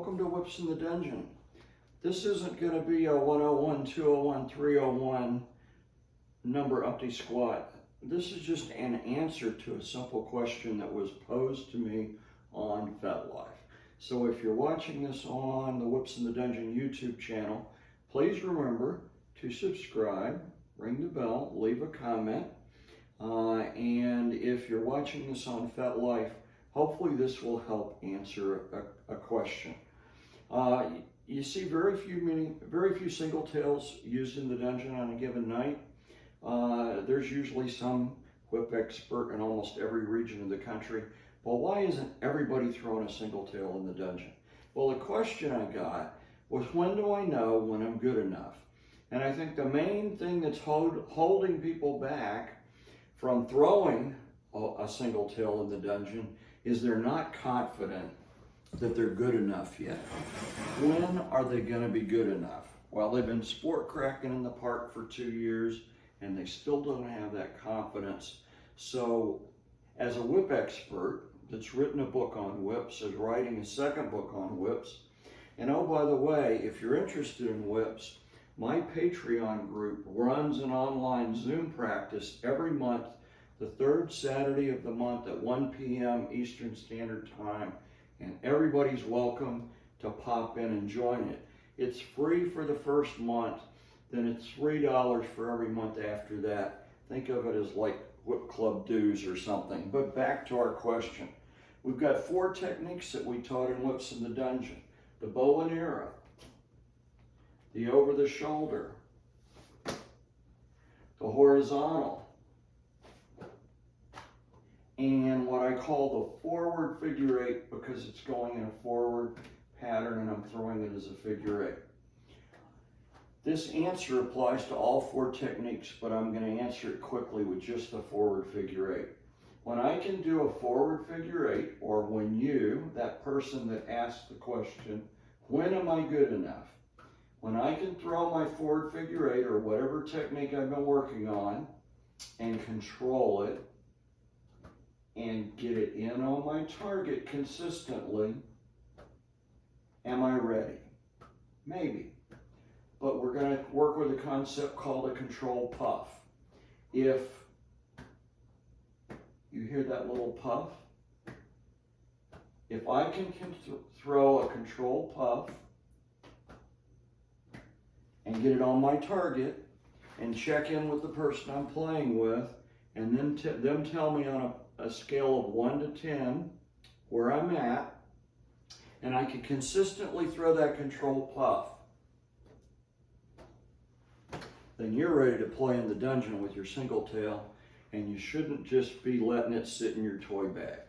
welcome to Whips in the Dungeon. This isn't going to be a 101, 201, 301 number umpty squat. This is just an answer to a simple question that was posed to me on Fetlife. So if you're watching this on the Whips in the Dungeon YouTube channel, please remember to subscribe, ring the bell, leave a comment, and if you're watching this on Fetlife, hopefully this will help answer a question. You see very few single tails used in the dungeon on a given night. There's usually some whip expert in almost every region of the country. Well, why isn't everybody throwing a single tail in the dungeon? Well, the question I got was, when do I know when I'm good enough? And I think the main thing that's holding people back from throwing a single tail in the dungeon is they're not confident that they're good enough yet. When are they going to be good enough? Well, they've been sport cracking in the park for 2 years and they still don't have that confidence. So as a whip expert that's written a book on whips, is writing a second book on whips, and oh, by the way, if you're interested in whips, my Patreon group runs an online Zoom practice every month, the third Saturday of the month at 1 p.m. Eastern Standard Time, and everybody's welcome to pop in and join it. It's free for the first month, then it's $3 for every month after that. Think of it as like whip club dues or something. But back to our question. We've got 4 techniques that we taught in Whips in the Dungeon: the bow and arrow, the over the shoulder, the horizontal, and what I call the forward figure 8, because it's going in a forward pattern and I'm throwing it as a figure 8. This answer applies to all 4 techniques, but I'm going to answer it quickly with just the forward figure 8. When I can do a forward figure 8, or when you, that person that asked the question, when am I good enough? When I can throw my forward figure 8 or whatever technique I've been working on and control it and get it in on my target consistently, am I ready? Maybe. But we're going to work with a concept called a control puff. If you hear that little puff, if I can throw a control puff and get it on my target and check in with the person I'm playing with, and then them tell me on a scale of 1 to 10 where I'm at, and I can consistently throw that control puff, then you're ready to play in the dungeon with your single tail, and you shouldn't just be letting it sit in your toy bag.